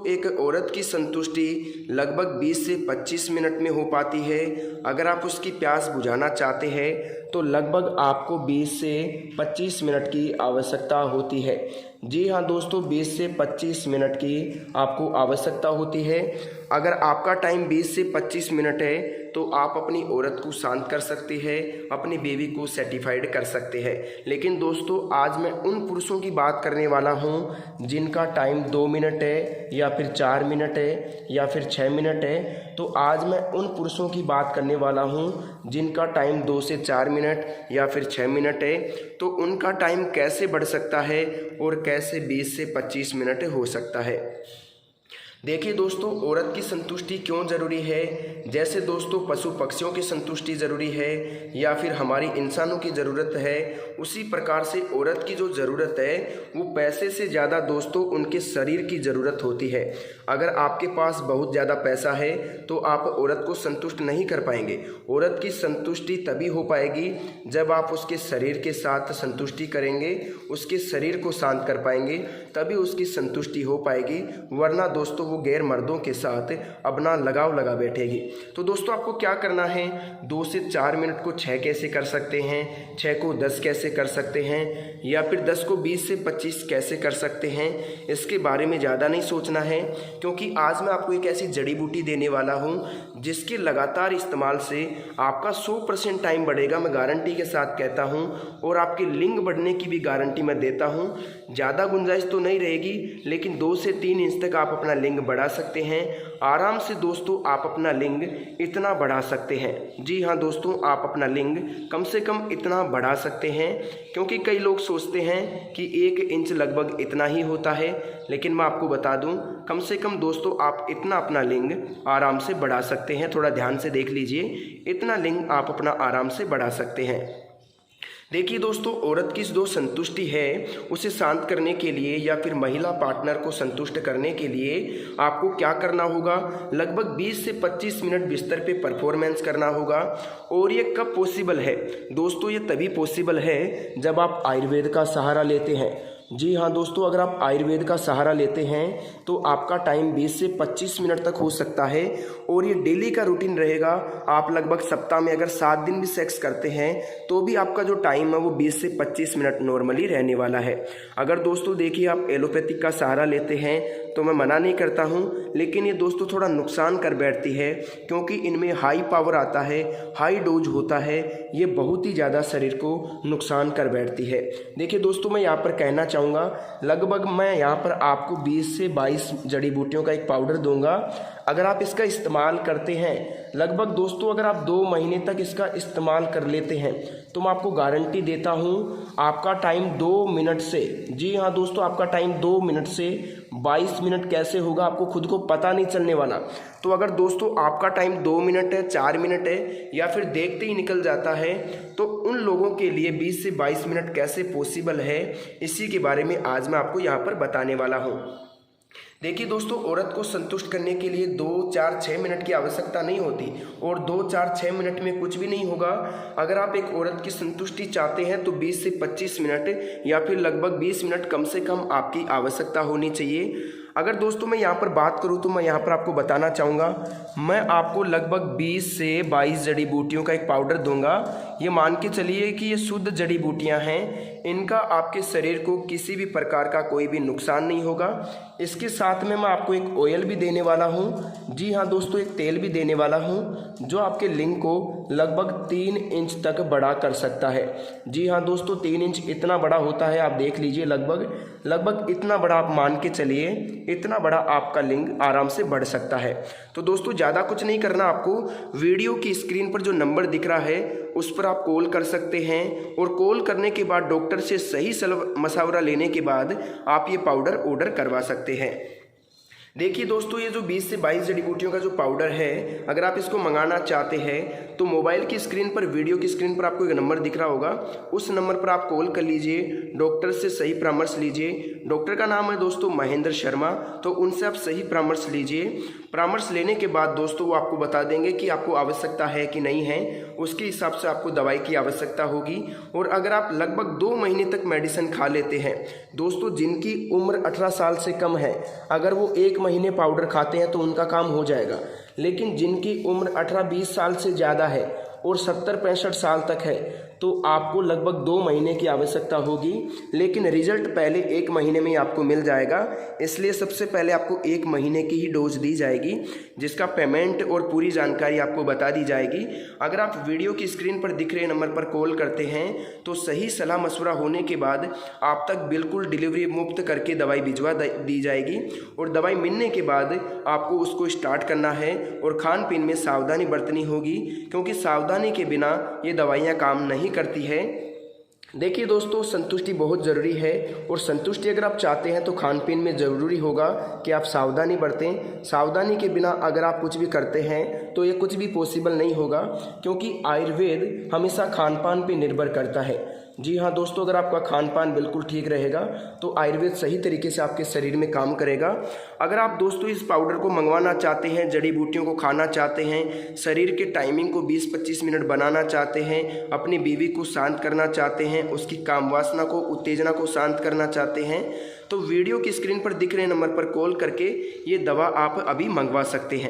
एक औरत की संतुष्टि लगभग 20 से 25 मिनट में हो पाती है। अगर आप उसकी प्यास बुझाना चाहते हैं तो लगभग आपको 20 से 25 मिनट की आवश्यकता होती है। जी हाँ दोस्तों, 20 से 25 मिनट की आपको आवश्यकता होती है। अगर आपका टाइम 20 से 25 मिनट है तो आप अपनी औरत को शांत कर सकते हैं, अपनी बीवी को सेटिस्फाइड कर सकते हैं। लेकिन दोस्तों, आज मैं उन पुरुषों की बात करने वाला हूं जिनका टाइम 2 मिनट है या फिर 4 मिनट है या फिर 6 मिनट है। तो आज मैं उन पुरुषों की बात करने वाला हूं जिनका टाइम 2 से 4 मिनट या फिर 6 मिनट है। तो उनका टाइम कैसे बढ़ सकता है और कैसे 20 से 25 मिनट हो सकता है। देखिए दोस्तों, औरत की संतुष्टि क्यों ज़रूरी है। जैसे दोस्तों पशु पक्षियों की संतुष्टि ज़रूरी है या फिर हमारी इंसानों की ज़रूरत है, उसी प्रकार से औरत की जो ज़रूरत है वो पैसे से ज़्यादा दोस्तों उनके शरीर की ज़रूरत होती है। अगर आपके पास बहुत ज़्यादा पैसा है तो आप औरत को संतुष्ट नहीं कर पाएंगे। औरत की संतुष्टि तभी हो पाएगी जब आप उसके शरीर के साथ संतुष्टि करेंगे, उसके शरीर को शांत कर पाएंगे, तभी उसकी संतुष्टि हो पाएगी। वरना दोस्तों वो गैर मर्दों के साथ अपना लगाव लगा बैठेगी। तो दोस्तों आपको क्या करना है, 2 से 4 मिनट को 6 कैसे कर सकते हैं, 6 को 10 कैसे कर सकते हैं, या फिर 10 को 20 से 25 कैसे कर सकते हैं, इसके बारे में ज़्यादा नहीं सोचना है। क्योंकि आज मैं आपको एक ऐसी जड़ी बूटी देने वाला हूँ जिसके लगातार इस्तेमाल से आपका 100% टाइम बढ़ेगा, मैं गारंटी के साथ कहता हूँ। और आपके लिंग बढ़ने की भी गारंटी मैं देता हूँ। ज़्यादा गुंजाइश तो नहीं रहेगी, लेकिन 2 से 3 इंच तक आप अपना लिंग बढ़ा सकते हैं। आराम से दोस्तों आप अपना लिंग इतना बढ़ा सकते हैं। जी हाँ दोस्तों, आप अपना लिंग कम से कम इतना बढ़ा सकते हैं। क्योंकि कई लोग सोचते हैं कि 1 इंच लगभग इतना ही होता है, लेकिन मैं आपको बता दूं कम से कम दोस्तों आप इतना अपना लिंग आराम से बढ़ा सकते हैं। थोड़ा ध्यान से देख लीजिए, इतना लिंग आप अपना आराम से बढ़ा सकते हैं। देखिए दोस्तों, औरत की जो संतुष्टि है उसे शांत करने के लिए या फिर महिला पार्टनर को संतुष्ट करने के लिए आपको क्या करना होगा, लगभग 20 से 25 मिनट बिस्तर पे परफॉर्मेंस करना होगा। और ये कब पॉसिबल है दोस्तों, ये तभी पॉसिबल है जब आप आयुर्वेद का सहारा लेते हैं। जी हाँ दोस्तों, अगर आप आयुर्वेद का सहारा लेते हैं तो आपका टाइम 20 से 25 मिनट तक हो सकता है। और ये डेली का रूटीन रहेगा। आप लगभग सप्ताह में अगर 7 दिन भी सेक्स करते हैं तो भी आपका जो टाइम है वो 20 से 25 मिनट नॉर्मली रहने वाला है। अगर दोस्तों देखिए आप एलोपैथिक का सहारा लेते हैं तो मैं मना नहीं करता हूँ, लेकिन ये दोस्तों थोड़ा नुकसान कर बैठती है। क्योंकि इनमें हाई पावर आता है, हाई डोज होता है, ये बहुत ही ज़्यादा शरीर को नुकसान कर बैठती है। देखिए दोस्तों, मैं यहाँ पर कहना चाहूँगा लगभग मैं यहाँ पर आपको 20 से 22 जड़ी बूटियों का एक पाउडर दूंगा। अगर आप इसका इस्तेमाल करते हैं, लगभग दोस्तों अगर आप 2 महीने तक इसका इस्तेमाल कर लेते हैं तो मैं आपको गारंटी देता हूँ आपका टाइम 2 मिनट से, जी हाँ दोस्तों, आपका टाइम 2 मिनट से 22 मिनट कैसे होगा आपको खुद को पता नहीं चलने वाला। तो अगर दोस्तों आपका टाइम 2 मिनट है, 4 मिनट है या फिर देखते ही निकल जाता है, तो उन लोगों के लिए 20 से 22 मिनट कैसे पॉसिबल है, इसी के बारे में आज मैं आपको यहाँ पर बताने वाला हूँ। देखिए दोस्तों, औरत को संतुष्ट करने के लिए 2, 4, 6 मिनट की आवश्यकता नहीं होती। और 2, 4, 6 मिनट में कुछ भी नहीं होगा। अगर आप एक औरत की संतुष्टि चाहते हैं तो 20 से 25 मिनट या फिर लगभग 20 मिनट कम से कम आपकी आवश्यकता होनी चाहिए। अगर दोस्तों मैं यहाँ पर बात करूँ तो मैं यहाँ पर आपको बताना चाहूँगा, मैं आपको लगभग 20 से 22 जड़ी बूटियों का एक पाउडर दूंगा। ये मान के चलिए कि ये शुद्ध जड़ी बूटियाँ हैं, इनका आपके शरीर को किसी भी प्रकार का कोई भी नुकसान नहीं होगा। इसके साथ में मैं आपको एक ऑयल भी देने वाला हूँ। जी हाँ दोस्तों, एक तेल भी देने वाला हूँ जो आपके लिंग को लगभग 3 इंच तक बड़ा कर सकता है। जी हाँ दोस्तों, 3 इंच इतना बड़ा होता है, आप देख लीजिए, लगभग इतना बड़ा आप मान के चलिए, इतना बड़ा आपका लिंग आराम से बढ़ सकता है। तो दोस्तों ज़्यादा कुछ नहीं करना आपको, वीडियो की स्क्रीन पर जो नंबर दिख रहा है उस पर आप कॉल कर सकते हैं। और कॉल करने के बाद डॉक्टर से सही सलाह मशवरा लेने के बाद आप ये पाउडर ऑर्डर करवा सकते हैं। देखिए दोस्तों, ये जो 20 से 22 जड़ी बूटियों का जो पाउडर है, अगर आप इसको मंगाना चाहते हैं तो मोबाइल की स्क्रीन पर, वीडियो की स्क्रीन पर आपको एक नंबर दिख रहा होगा, उस नंबर पर आप कॉल कर लीजिए, डॉक्टर से सही परामर्श लीजिए। डॉक्टर का नाम है दोस्तों महेंद्र शर्मा, तो उनसे आप सही परामर्श लीजिए। परामर्श लेने के बाद दोस्तों वो आपको बता देंगे कि आपको आवश्यकता है कि नहीं है, उसके हिसाब से आपको दवाई की आवश्यकता होगी। और अगर आप लगभग 2 महीने तक मेडिसिन खा लेते हैं दोस्तों, जिनकी उम्र 18 साल से कम है, अगर वो 1 महीने पाउडर खाते हैं तो उनका काम हो जाएगा। लेकिन जिनकी उम्र 18-20 साल से ज़्यादा है और 70-65 साल तक है तो आपको लगभग 2 महीने की आवश्यकता होगी, लेकिन रिजल्ट पहले 1 महीने में ही आपको मिल जाएगा। इसलिए सबसे पहले आपको 1 महीने की ही डोज दी जाएगी, जिसका पेमेंट और पूरी जानकारी आपको बता दी जाएगी। अगर आप वीडियो की स्क्रीन पर दिख रहे नंबर पर कॉल करते हैं तो सही सलाह मशवरा होने के बाद आप तक बिल्कुल डिलीवरी मुफ्त करके दवाई भिजवा दी जाएगी। और दवाई मिलने के बाद आपको उसको स्टार्ट करना है और खान पीन में सावधानी बरतनी होगी, क्योंकि सावधानी के बिना ये दवाइयाँ काम नहीं करती है। देखिए दोस्तों, संतुष्टि बहुत ज़रूरी है और संतुष्टि अगर आप चाहते हैं तो खान पीन में ज़रूरी होगा कि आप सावधानी बरतें। सावधानी के बिना अगर आप कुछ भी करते हैं तो ये कुछ भी पॉसिबल नहीं होगा, क्योंकि आयुर्वेद हमेशा खान पान पर निर्भर करता है। जी हाँ दोस्तों, अगर आपका खान पान बिल्कुल ठीक रहेगा तो आयुर्वेद सही तरीके से आपके शरीर में काम करेगा। अगर आप दोस्तों इस पाउडर को मंगवाना चाहते हैं, जड़ी बूटियों को खाना चाहते हैं, शरीर के टाइमिंग को 20-25 मिनट बनाना चाहते हैं, अपनी बीवी को शांत करना चाहते हैं, उसकी काम वासना को, उत्तेजना को शांत करना चाहते हैं, तो वीडियो की स्क्रीन पर दिख रहे नंबर पर कॉल करके ये दवा आप अभी मंगवा सकते हैं।